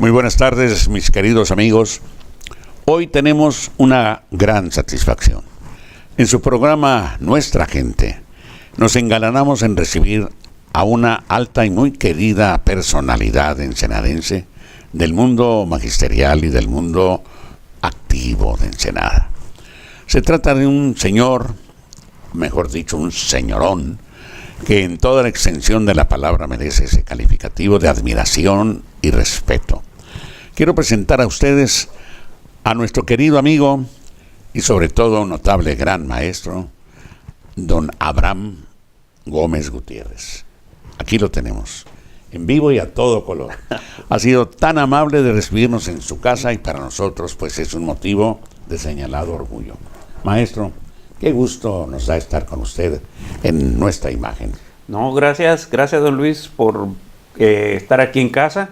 Muy buenas tardes, mis queridos amigos. Hoy tenemos una gran satisfacción. En su programa Nuestra Gente, nos engalanamos en recibir a una alta y muy querida personalidad ensenadense del mundo magisterial y del mundo activo de Ensenada. Se trata de un señor, mejor dicho, un señorón, que en toda la extensión de la palabra merece ese calificativo de admiración y respeto. Quiero presentar a ustedes a nuestro querido amigo y sobre todo un notable gran maestro, don Abraham Gómez Gutiérrez. Aquí lo tenemos, en vivo y a todo color. Ha sido tan amable de recibirnos en su casa y para nosotros pues es un motivo de señalado orgullo. Maestro, qué gusto nos da estar con usted en nuestra imagen. No, gracias don Luis por estar aquí en casa,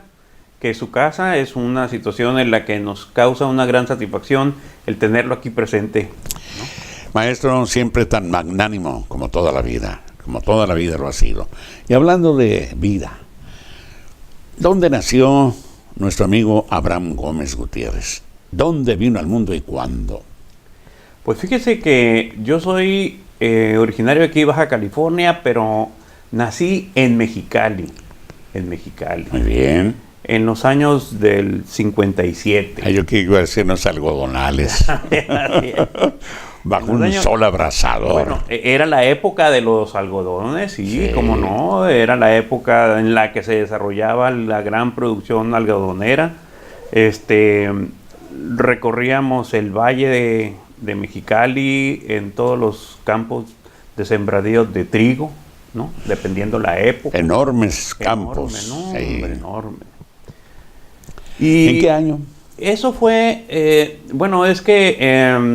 que su casa es una situación en la que nos causa una gran satisfacción el tenerlo aquí presente, ¿no? Maestro, siempre tan magnánimo como toda la vida lo ha sido. Y hablando de vida, ¿dónde nació nuestro amigo Abraham Gómez Gutiérrez? ¿Dónde vino al mundo y cuándo? Pues fíjese que yo soy originario de aquí, Baja California, pero nací en Mexicali. Muy bien. En los años del 57. Yo que iba a decir unos algodonales. Bajo un sol abrasador. Bueno, era la época de los algodones, sí, como no, era la época en la que se desarrollaba la gran producción algodonera. Recorríamos el valle de Mexicali en todos los campos de sembradíos de trigo, ¿no? Dependiendo la época. Enormes campos. Enorme. ¿Y en qué año? Eso fue, es que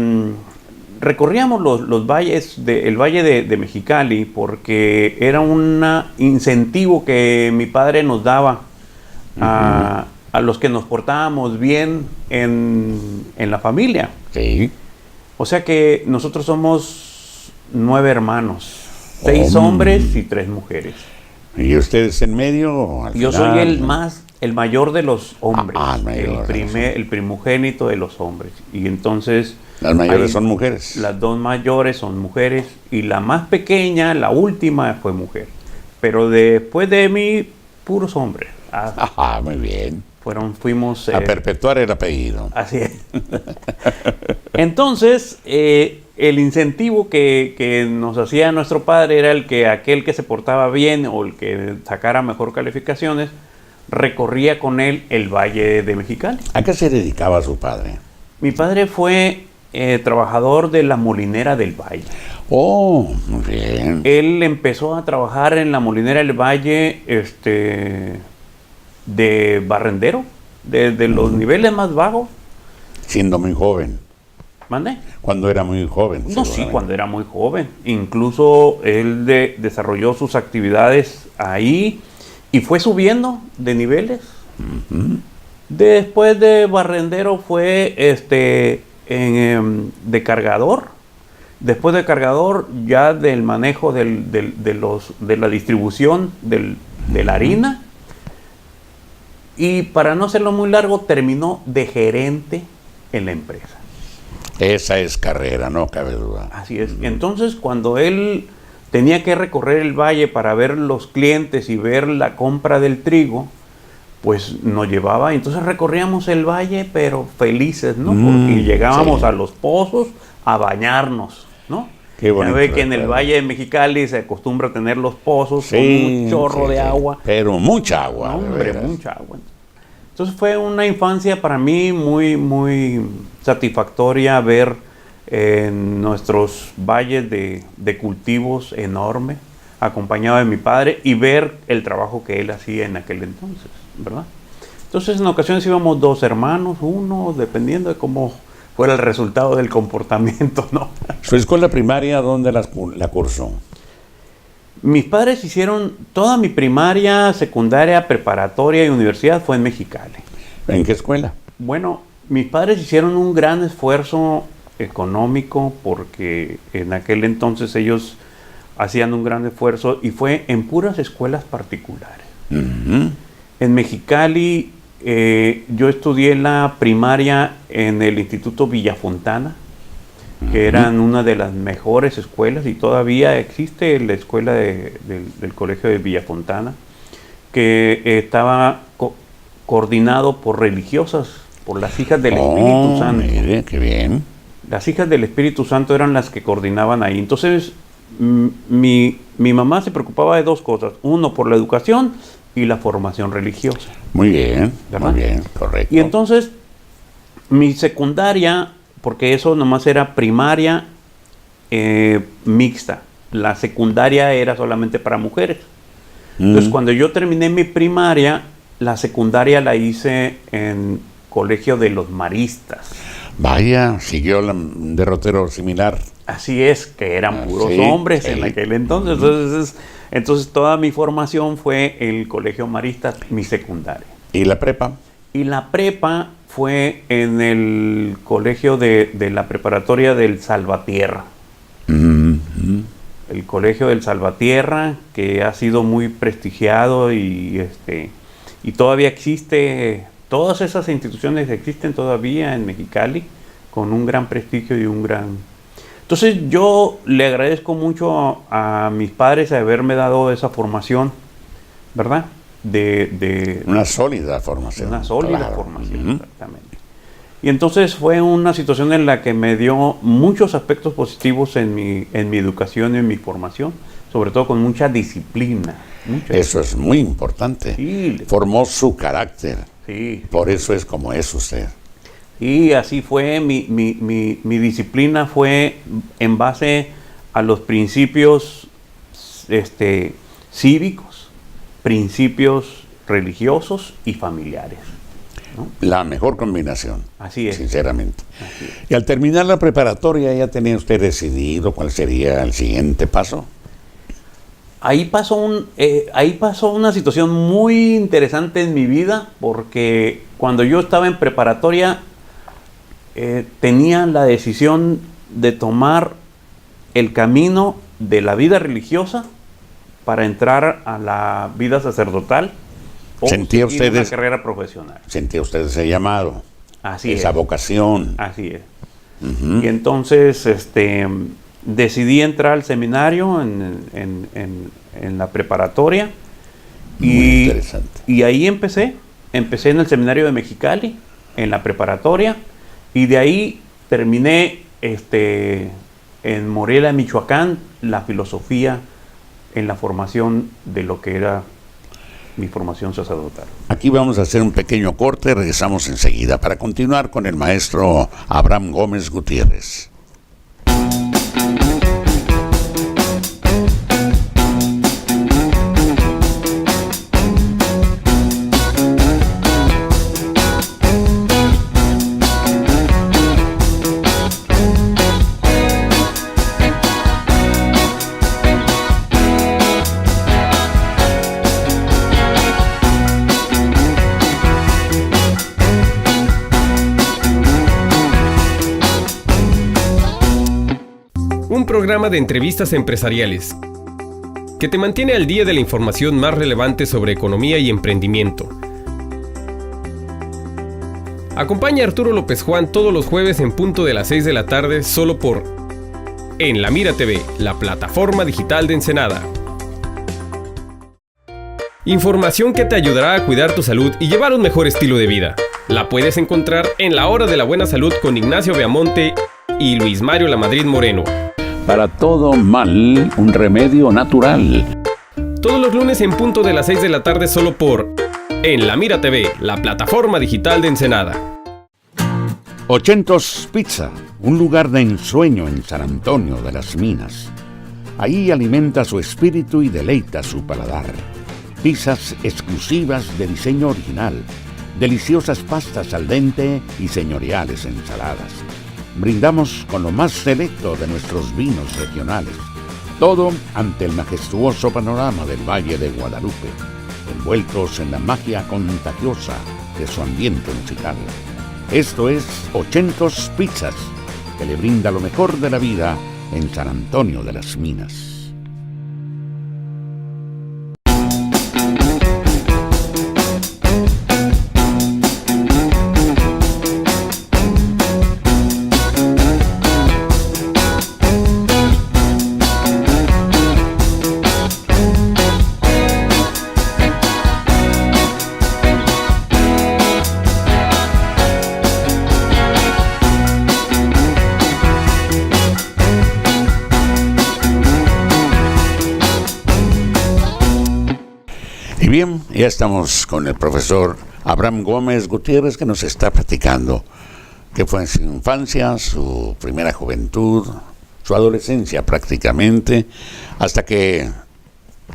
recorríamos los valles, el valle de Mexicali, porque era un incentivo que mi padre nos daba a los que nos portábamos bien en la familia. Sí. O sea que nosotros somos 9 hermanos, 6 hombres y 3 mujeres. ¿Y ustedes en medio? Yo soy el mayor de los hombres, el primogénito de los hombres. Y entonces... Las mayores son mujeres. Las 2 mayores son mujeres y la más pequeña, la última, fue mujer. Pero después de mí, puros hombres. Muy bien. Fuimos... a perpetuar el apellido. Así es. Entonces, el incentivo que nos hacía nuestro padre era aquel que se portaba bien o el que sacara mejor calificaciones, recorría con él el Valle de Mexicali. ¿A qué se dedicaba su padre? Mi padre fue trabajador de la molinera del Valle. Oh, muy bien. Él empezó a trabajar en la molinera del Valle de barrendero, de los niveles más bajos. Siendo muy joven. ¿Mande? Cuando era muy joven. No, sí, cuando era muy joven. Incluso él desarrolló sus actividades ahí y fue subiendo de niveles. Después de barrendero fue de cargador. Después de cargador, ya del manejo de la distribución de la harina. Y para no hacerlo muy largo, terminó de gerente en la empresa. Esa es carrera, no cabe duda. Así es. Entonces, cuando él tenía que recorrer el valle para ver los clientes y ver la compra del trigo, pues nos llevaba. Entonces recorríamos el valle, pero felices, ¿no? Porque llegábamos a los pozos a bañarnos, ¿no? Qué bonito. Ya ve que en el Valle de Mexicali se acostumbra a tener los pozos con un chorro de agua. Pero mucha agua. Hombre, mucha agua. Entonces fue una infancia para mí muy, muy satisfactoria ver nuestros valles de cultivos enormes, acompañado de mi padre, y ver el trabajo que él hacía en aquel entonces, ¿verdad? Entonces en ocasiones íbamos 2 hermanos, uno, dependiendo de cómo fuera el resultado del comportamiento, ¿no? ¿Su escuela primaria dónde la cursó? Mis padres hicieron toda mi primaria, secundaria, preparatoria y universidad fue en Mexicali. ¿En qué escuela? Bueno, mis padres hicieron un gran esfuerzo económico porque en aquel entonces ellos hacían un gran esfuerzo y fue en puras escuelas particulares. En Mexicali yo estudié la primaria en el Instituto Villafontana, que eran una de las mejores escuelas, y todavía existe la escuela del Colegio de Villafontana, que estaba coordinado por religiosas, por las hijas del Espíritu Santo. Mire, qué bien. Las hijas del Espíritu Santo eran las que coordinaban ahí. Entonces, mi mamá se preocupaba de dos cosas. Uno, por la educación y la formación religiosa. Muy bien, ¿Verdad? muy bien, correcto. Y entonces, mi secundaria, porque eso nomás era primaria mixta. La secundaria era solamente para mujeres. Entonces, cuando yo terminé mi primaria, la secundaria la hice en Colegio de los Maristas. Vaya, siguió un derrotero similar. Así es, que eran puros sí, hombres sí. en aquel entonces. Entonces, toda mi formación fue el Colegio Maristas, mi secundaria. ¿Y la prepa? Y la prepa fue en el colegio de la preparatoria del Salvatierra. El colegio del Salvatierra, que ha sido muy prestigiado y todavía existe. Todas esas instituciones existen todavía en Mexicali, con un gran prestigio y un gran... Entonces yo le agradezco mucho a mis padres de haberme dado esa formación, ¿verdad? Una sólida formación. Una sólida claro. formación, exactamente. Y entonces fue una situación en la que me dio muchos aspectos positivos en mi educación y en mi formación, sobre todo con mucha disciplina. Eso es muy importante. Sí. Formó su carácter. Sí. Por eso es como es usted. Y así fue, mi disciplina fue en base a los principios cívicos, principios religiosos y familiares, ¿no? La mejor combinación. Así es. Sinceramente. Así es. Y al terminar la preparatoria, ¿ya tenía usted decidido cuál sería el siguiente paso? Ahí pasó una situación muy interesante en mi vida, porque cuando yo estaba en preparatoria tenía la decisión de tomar el camino de la vida religiosa para entrar a la vida sacerdotal o ¿Sentía seguir usted una carrera profesional. ¿Sentía usted ese llamado? Así esa es. vocación. Así es. Y entonces decidí entrar al seminario en la preparatoria. Muy interesante. Y ahí empecé en el seminario de Mexicali, en la preparatoria, y de ahí terminé en Morelia, Michoacán, la filosofía en la formación de lo que era mi formación sacerdotal. Aquí vamos a hacer un pequeño corte, regresamos enseguida para continuar con el maestro Abraham Gómez Gutiérrez. Un programa de entrevistas empresariales que te mantiene al día de la información más relevante sobre economía y emprendimiento. Acompaña a Arturo López Juan todos los jueves en punto de las 6 de la tarde solo por En La Mira TV, la plataforma digital de Ensenada. Información que te ayudará a cuidar tu salud y llevar un mejor estilo de vida. La puedes encontrar en La Hora de la Buena Salud con Ignacio Beamonte y Luis Mario Lamadrid Moreno. Para todo mal, un remedio natural. Todos los lunes en punto de las 6 de la tarde solo por En La Mira TV, la plataforma digital de Ensenada. Ochentos Pizza, un lugar de ensueño en San Antonio de las Minas. Ahí alimenta su espíritu y deleita su paladar. Pizzas exclusivas de diseño original, deliciosas pastas al dente y señoriales ensaladas. Brindamos con lo más selecto de nuestros vinos regionales. Todo ante el majestuoso panorama del Valle de Guadalupe, envueltos en la magia contagiosa de su ambiente musical. Esto es Ochentos Pizzas, que le brinda lo mejor de la vida en San Antonio de las Minas. Y bien, ya estamos con el profesor Abraham Gómez Gutiérrez, que nos está platicando qué fue en su infancia, su primera juventud, su adolescencia prácticamente, hasta que,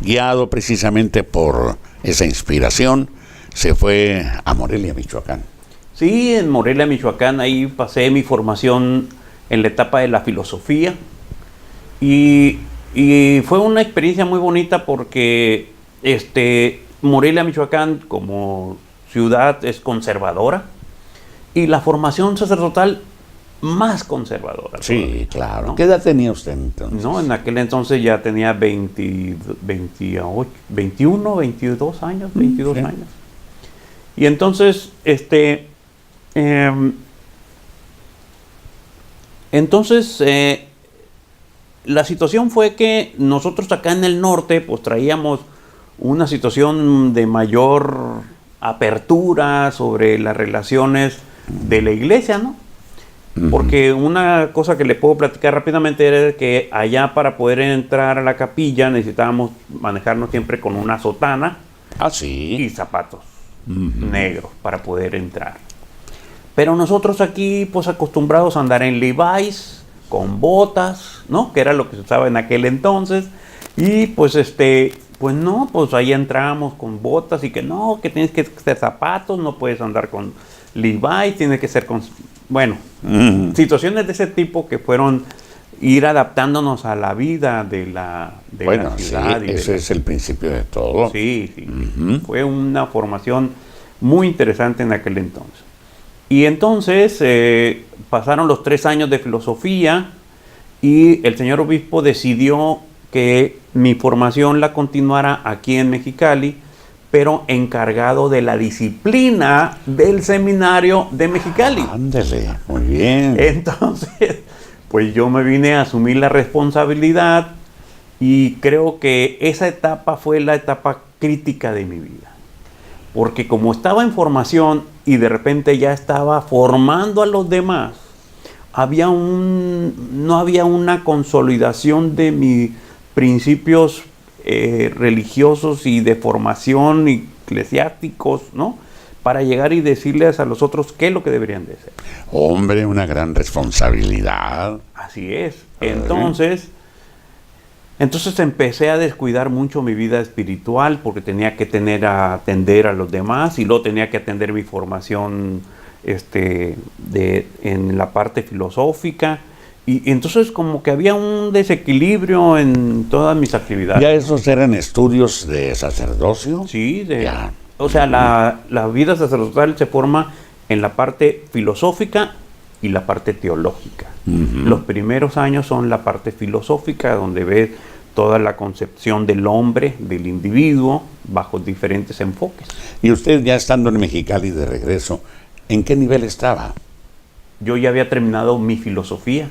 guiado precisamente por esa inspiración, se fue a Morelia, Michoacán. Sí, en Morelia, Michoacán, ahí pasé mi formación en la etapa de la filosofía y fue una experiencia muy bonita porque Morelia, Michoacán, como ciudad es conservadora y la formación sacerdotal más conservadora. Sí, todavía, claro. ¿no? ¿Qué edad tenía usted entonces? No, en aquel entonces ya tenía 28, 21, 22 años, 22 sí. años. Y entonces, la situación fue que nosotros acá en el norte, pues traíamos una situación de mayor apertura sobre las relaciones de la iglesia, ¿no? Porque una cosa que le puedo platicar rápidamente era que allá para poder entrar a la capilla necesitábamos manejarnos siempre con una sotana Ah, y sí. zapatos negros para poder entrar. Pero nosotros aquí, pues acostumbrados a andar en Levi's, con botas, ¿no? Que era lo que se usaba en aquel entonces. Y pues pues no, pues ahí entramos con botas y que no, que tienes que ser zapatos, no puedes andar con Levi's, tienes que ser con... Bueno, situaciones de ese tipo que fueron ir adaptándonos a la vida de la ciudad. Sí, y de ese la- es el principio de todo. Sí, sí. Fue una formación muy interesante en aquel entonces. Y entonces pasaron los 3 años de filosofía y el señor obispo decidió que mi formación la continuara aquí en Mexicali, pero encargado de la disciplina del seminario de Mexicali. Ándele, muy bien. Entonces, pues yo me vine a asumir la responsabilidad y creo que esa etapa fue la etapa crítica de mi vida. Porque como estaba en formación y de repente ya estaba formando a los demás, no había una consolidación de mis principios religiosos y de formación eclesiásticos, ¿no? Para llegar y decirles a los otros qué es lo que deberían de ser. Hombre, una gran responsabilidad. Así es. Entonces empecé a descuidar mucho mi vida espiritual porque tenía que atender a los demás y luego tenía que atender mi formación en la parte filosófica. Y entonces como que había un desequilibrio en todas mis actividades. ¿Ya esos eran estudios de sacerdocio? Sí, Ya. o sea, la vida sacerdotal se forma en la parte filosófica y la parte teológica. Los primeros años son la parte filosófica, donde ves toda la concepción del hombre, del individuo, bajo diferentes enfoques. Y usted ya estando en Mexicali de regreso, ¿en qué nivel estaba? Yo ya había terminado mi filosofía,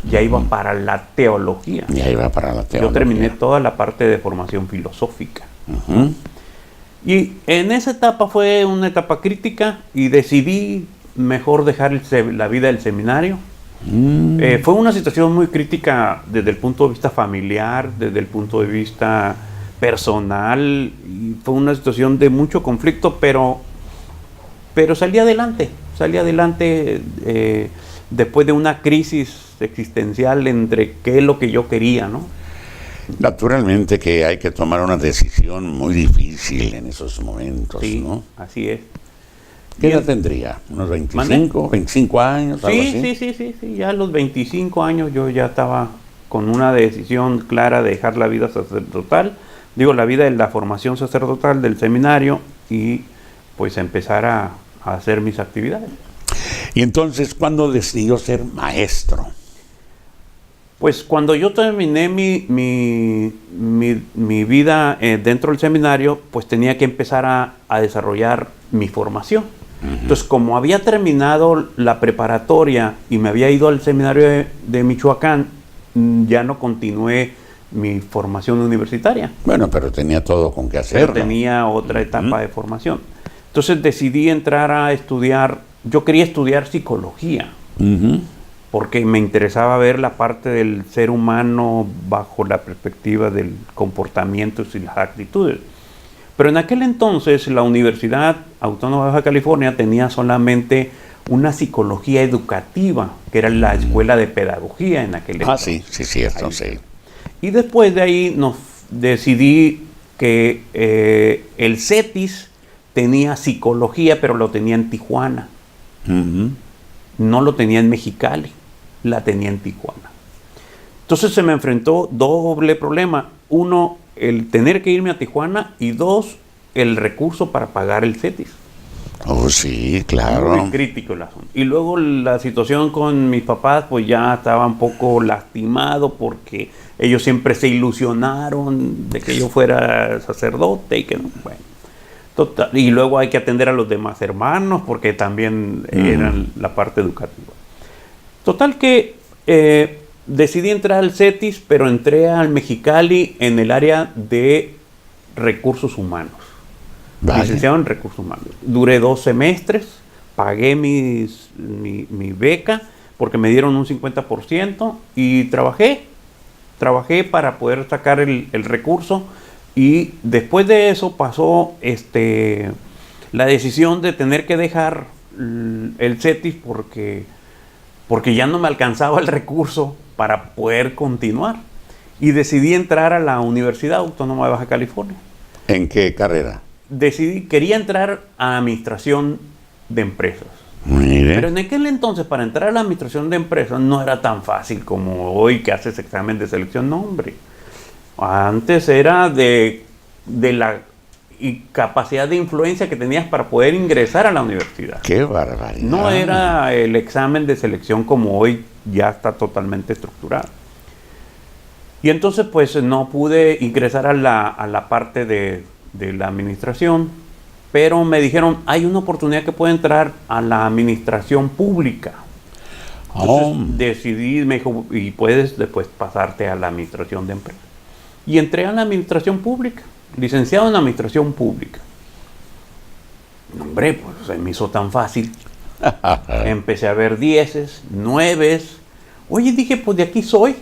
ya iba para la teología. Ya iba para la teología. Yo terminé toda la parte de formación filosófica. Ujú. Y en esa etapa fue una etapa crítica y decidí mejor dejar la vida del seminario. Fue una situación muy crítica desde el punto de vista familiar, desde el punto de vista personal, y fue una situación de mucho conflicto, pero salí adelante después de una crisis existencial entre qué es lo que yo quería, ¿no? Naturalmente que hay que tomar una decisión muy difícil en esos momentos, Sí, ¿no? así es. ¿Qué edad Bien. tendría? ¿Unos 25, 25 años? Algo así? Sí, ya a los 25 años yo ya estaba con una decisión clara de dejar la vida sacerdotal, la vida de la formación sacerdotal del seminario y pues empezar a hacer mis actividades. Y entonces, ¿cuándo decidió ser maestro? Pues cuando yo terminé mi vida dentro del seminario, pues tenía que empezar a desarrollar mi formación. Entonces, como había terminado la preparatoria y me había ido al seminario de Michoacán, ya no continué mi formación universitaria. Bueno, pero tenía todo con qué Pero hacerlo. tenía otra etapa de formación. Entonces decidí entrar a estudiar, yo quería estudiar psicología, porque me interesaba ver la parte del ser humano bajo la perspectiva del comportamiento y las actitudes. Pero en aquel entonces la Universidad Autónoma de Baja California tenía solamente una psicología educativa, que era la escuela de pedagogía en aquel entonces. Sí, cierto, sí. Y después de ahí decidí que el CETIS tenía psicología, pero lo tenía en Tijuana. Uh-huh. No lo tenía en Mexicali, la tenía en Tijuana. Entonces se me enfrentó doble problema. Uno, el tener que irme a Tijuana, y dos, el recurso para pagar el CETIS. Oh, sí, claro. Muy crítico el asunto. Y luego la situación con mis papás, pues ya estaba un poco lastimado porque ellos siempre se ilusionaron de que yo fuera sacerdote y que no, bueno. Total, y luego hay que atender a los demás hermanos porque también eran la parte educativa. Total que decidí entrar al CETIS, pero entré al Mexicali en el área de recursos humanos. Vaya. Licenciado en recursos humanos. Duré 2 semestres, pagué mi beca porque me dieron un 50% y trabajé para poder sacar el recurso. Y después de eso pasó la decisión de tener que dejar el CETIS porque ya no me alcanzaba el recurso para poder continuar. Y decidí entrar a la Universidad Autónoma de Baja California. ¿En qué carrera? Quería entrar a administración de empresas. Mire. Pero en aquel entonces, para entrar a la administración de empresas no era tan fácil como hoy que haces examen de selección. No, hombre. Antes era de la capacidad de influencia que tenías para poder ingresar a la universidad. ¡Qué barbaridad! No era el examen de selección como hoy ya está totalmente estructurado. Y entonces pues no pude ingresar a la parte de la administración, pero me dijeron, hay una oportunidad que puede entrar a la administración pública. Entonces decidí, me dijo, y puedes después pasarte a la administración de empresas. Y entré a la administración pública, licenciado en administración pública. No, hombre, pues se me hizo tan fácil. Empecé a ver 10, 9. Oye, dije, pues de aquí soy.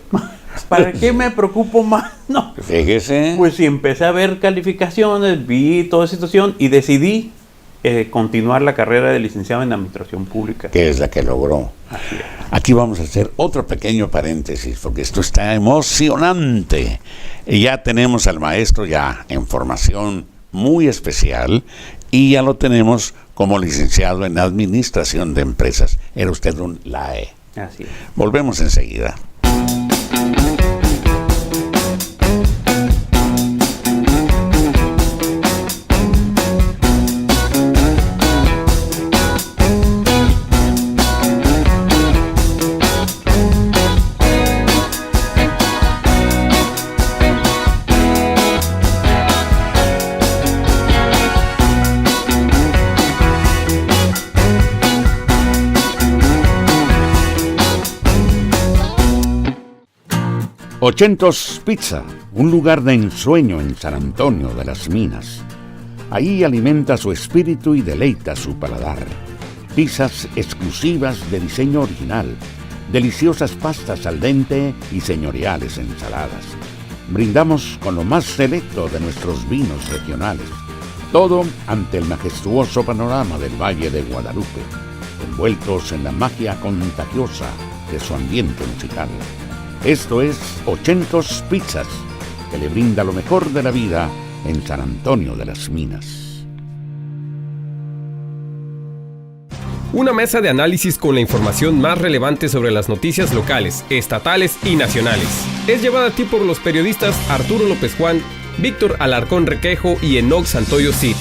¿Para qué me preocupo más? No. Fíjese. Pues sí, empecé a ver calificaciones, vi toda esa situación y decidí continuar la carrera de licenciado en administración pública. Que es la que logró. Así es. Aquí vamos a hacer otro pequeño paréntesis, porque esto está emocionante. Y ya tenemos al maestro ya en formación muy especial y ya lo tenemos como licenciado en administración de empresas. Era usted un LAE. Así es. Volvemos enseguida. Ochentos Pizza, un lugar de ensueño en San Antonio de las Minas. Ahí alimenta su espíritu y deleita su paladar. Pizzas exclusivas de diseño original, deliciosas pastas al dente y señoriales ensaladas. Brindamos con lo más selecto de nuestros vinos regionales. Todo ante el majestuoso panorama del Valle de Guadalupe, envueltos en la magia contagiosa de su ambiente musical. Esto es Ochentos Pizzas, que le brinda lo mejor de la vida en San Antonio de las Minas. Una mesa de análisis con la información más relevante sobre las noticias locales, estatales y nacionales. Es llevada a ti por los periodistas Arturo López Juan, Víctor Alarcón Requejo y Enoc Santoyo Cid.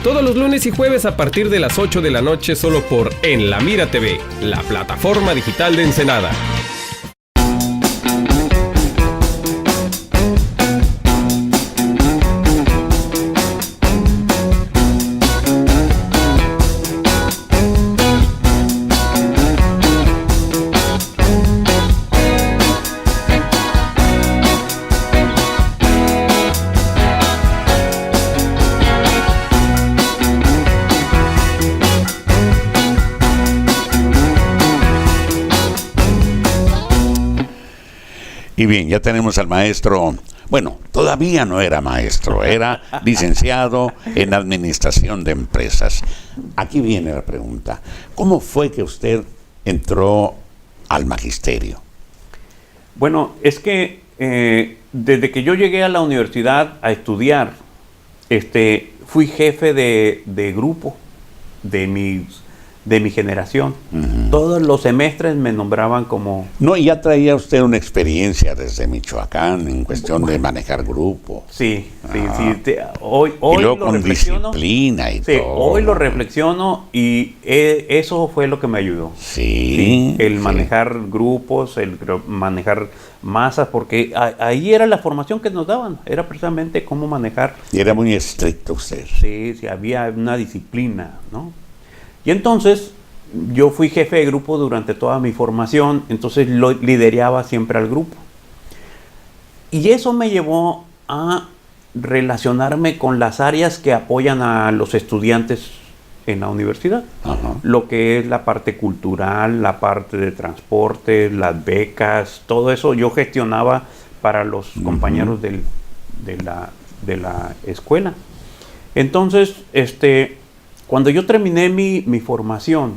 Todos los lunes y jueves a partir de las 8 de la noche solo por En La Mira TV, la plataforma digital de Ensenada. Y bien, ya tenemos al maestro. Bueno, todavía no era maestro, era licenciado en Administración de Empresas. Aquí viene la pregunta. ¿Cómo fue que usted entró al magisterio? Bueno, es que desde que yo llegué a la universidad a estudiar, fui jefe de grupo de mi generación. Todos los semestres me nombraban como... No, y ya traía usted una experiencia desde Michoacán en cuestión de manejar grupo. Sí. Hoy y luego lo con reflexiono. disciplina y todo. Hoy lo reflexiono y eso fue lo que me ayudó. Sí. El manejar grupos, el manejar masas, porque ahí era la formación que nos daban, era precisamente cómo manejar. Y era muy estricto usted. Sí, había una disciplina, ¿no? Y entonces yo fui jefe de grupo durante toda mi formación, entonces lo lideraba siempre al grupo. Y eso me llevó a relacionarme con las áreas que apoyan a los estudiantes en la universidad. Ajá. Lo que es la parte cultural, la parte de transporte, las becas, todo eso yo gestionaba para los compañeros de la escuela. Entonces, cuando yo terminé mi formación,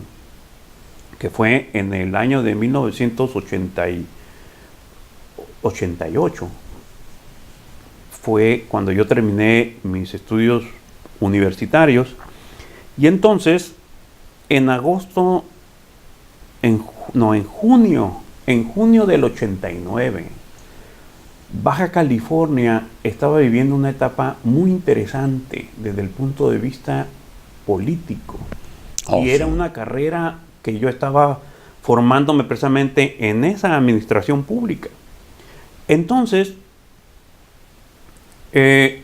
que fue en el año de 1988, fue cuando yo terminé mis estudios universitarios, y entonces en junio del 89, Baja California estaba viviendo una etapa muy interesante desde el punto de vista político. Y era una carrera que yo estaba formándome precisamente en esa administración pública. Entonces, en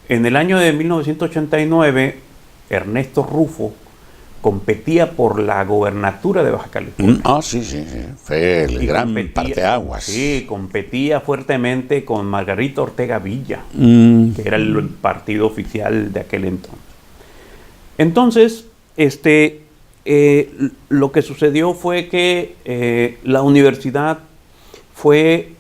el año de 1989, Ernesto Rufo competía por la gobernatura de Baja California. Sí. Fue el gran parteaguas. Sí, competía fuertemente con Margarita Ortega Villa, que era el partido oficial de aquel entonces. Entonces, lo que sucedió fue que la universidad fue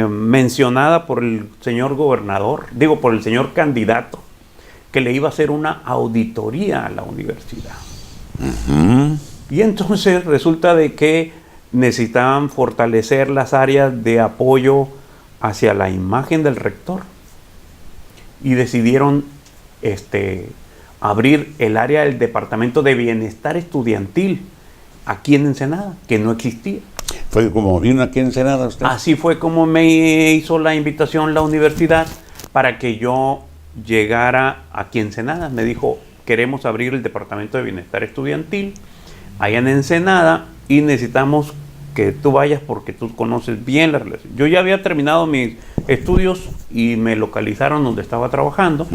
mencionada por el señor gobernador, por el señor candidato, que le iba a hacer una auditoría a la universidad. Y entonces resulta de que necesitaban fortalecer las áreas de apoyo hacia la imagen del rector. Y decidieron abrir el área del Departamento de Bienestar Estudiantil aquí en Ensenada, que no existía. ¿Fue como vino aquí en Ensenada usted? Así fue como me hizo la invitación la universidad para que yo llegara aquí en Ensenada. Me dijo, queremos abrir el Departamento de Bienestar Estudiantil allá en Ensenada y necesitamos que tú vayas porque tú conoces bien la relación. Yo ya había terminado mis estudios y me localizaron donde estaba trabajando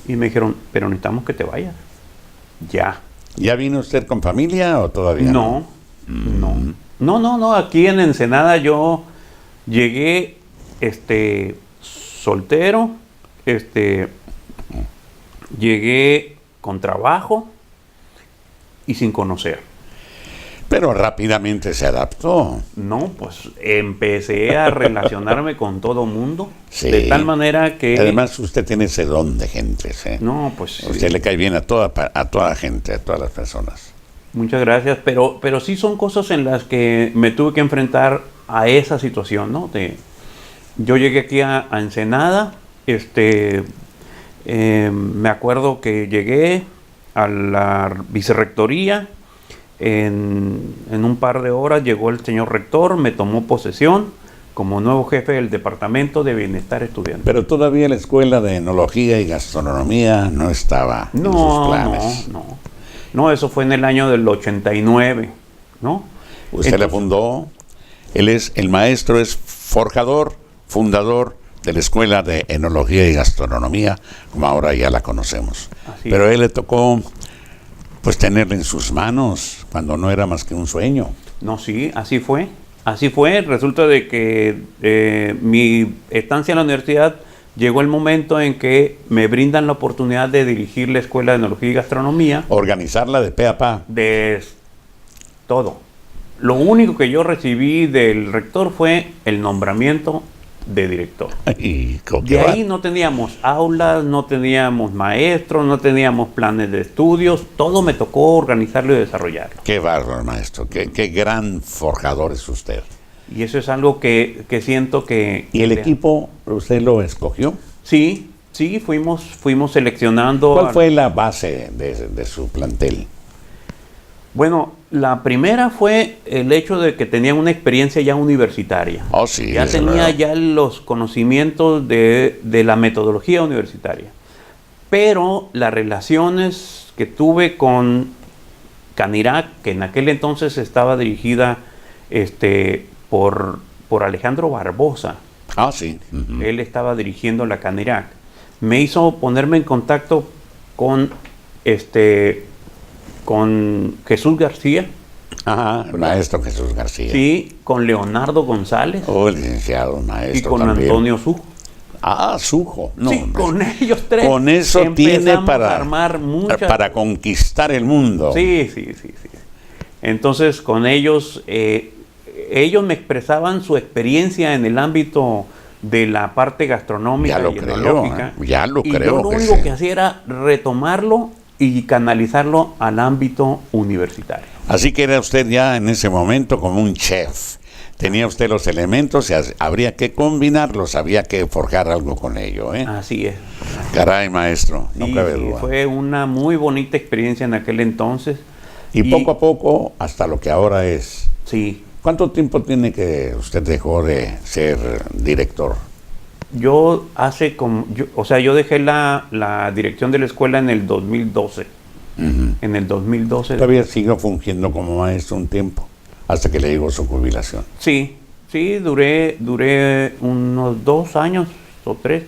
y me dijeron, pero necesitamos que te vayas. Ya. ¿Ya vino usted con familia o todavía no? No. Aquí en Ensenada yo llegué soltero, llegué con trabajo y sin conocer. Pero rápidamente se adaptó. No, pues empecé a relacionarme con todo mundo, sí. De tal manera que... Además usted tiene ese don de gentes, ¿eh? No, pues... Usted le cae bien a toda gente, a todas las personas. Muchas gracias, pero sí son cosas en las que me tuve que enfrentar a esa situación, ¿no? Yo llegué aquí a Ensenada, me acuerdo que llegué a la vicerrectoría. En un par de horas llegó el señor rector, me tomó posesión como nuevo jefe del Departamento de Bienestar Estudiantil. Pero todavía la Escuela de Enología y Gastronomía no estaba en sus planes. No, eso fue en el año del 89, ¿no? Usted la fundó, el maestro es forjador, fundador de la Escuela de Enología y Gastronomía, como ahora ya la conocemos. Pero a él le tocó pues tenerla en sus manos cuando no era más que un sueño. No, sí, así fue. Resulta de que mi estancia en la universidad llegó el momento en que me brindan la oportunidad de dirigir la Escuela de Enología y Gastronomía. Organizarla de pe a pa. De todo. Lo único que yo recibí del rector fue el nombramiento de director. Y De ahí no teníamos aulas, no teníamos maestros, no teníamos planes de estudios, todo me tocó organizarlo y desarrollarlo. Qué bárbaro, maestro, qué gran forjador es usted. Y eso es algo que siento que... ¿Y el equipo, usted lo escogió? Sí, fuimos seleccionando... ¿Cuál fue la base de su plantel? Bueno, la primera fue el hecho de que tenían una experiencia ya universitaria. Oh, sí, Ya desde tenía luego. ya los conocimientos de la metodología universitaria. Pero las relaciones que tuve con Canirac, que en aquel entonces estaba dirigida por Alejandro Barbosa. Ah, sí. Ujú. Él estaba dirigiendo la Canirac. Me hizo ponerme en contacto con Jesús García, Ajá, el maestro Jesús García. sí, con Leonardo González Oh, el licenciado y maestro con también. Antonio Sujo. Ah, Sujo. No, Sí, hombre. con ellos tres. Con eso tiene empezamos para a armar muchas. para conquistar el mundo. Sí. Entonces, con ellos, ellos me expresaban su experiencia en el ámbito de la parte gastronómica Ya lo y creo, enológica. ya lo y creo yo lo que único sí. que hacía era retomarlo y canalizarlo al ámbito universitario. Así que era usted ya en ese momento como un chef. Tenía usted los elementos y habría que combinarlos, había que forjar algo con ello, ¿eh? Así es. Caray, maestro, no Sí, cabe sí, duda. fue una muy bonita experiencia en aquel entonces. Y poco a poco hasta lo que ahora es. Sí, ¿Cuánto tiempo tiene que usted dejó de ser director? yo yo dejé la dirección de la escuela en el 2012. Ujú. En el 2012. Todavía siguió fungiendo como maestro un tiempo, hasta que le llegó su jubilación. Sí, duré unos 2 años o 3,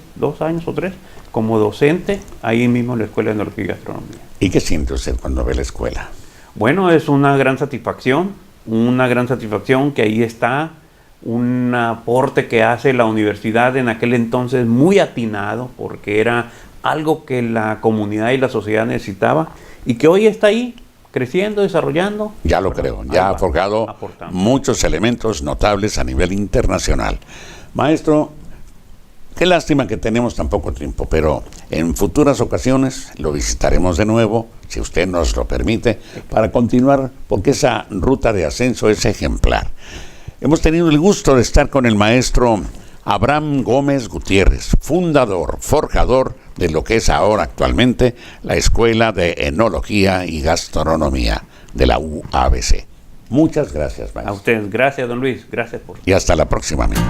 como docente ahí mismo en la Escuela de Enología y Gastronomía. ¿Y qué siente usted cuando ve la escuela? Bueno, es una gran satisfacción que ahí está un aporte que hace la universidad en aquel entonces muy atinado, porque era algo que la comunidad y la sociedad necesitaba y que hoy está ahí creciendo, desarrollando. Ya lo creo, ya ha forjado aportando. muchos elementos notables a nivel internacional. Maestro, qué lástima que tenemos tan poco tiempo, pero en futuras ocasiones lo visitaremos de nuevo, si usted nos lo permite, para continuar, porque esa ruta de ascenso es ejemplar. Hemos tenido el gusto de estar con el maestro Abraham Gómez Gutiérrez, fundador, forjador de lo que es ahora actualmente la Escuela de Enología y Gastronomía de la UABC. Muchas gracias, A maestro. ustedes, gracias don Luis, gracias por... Y hasta la próxima, amigos.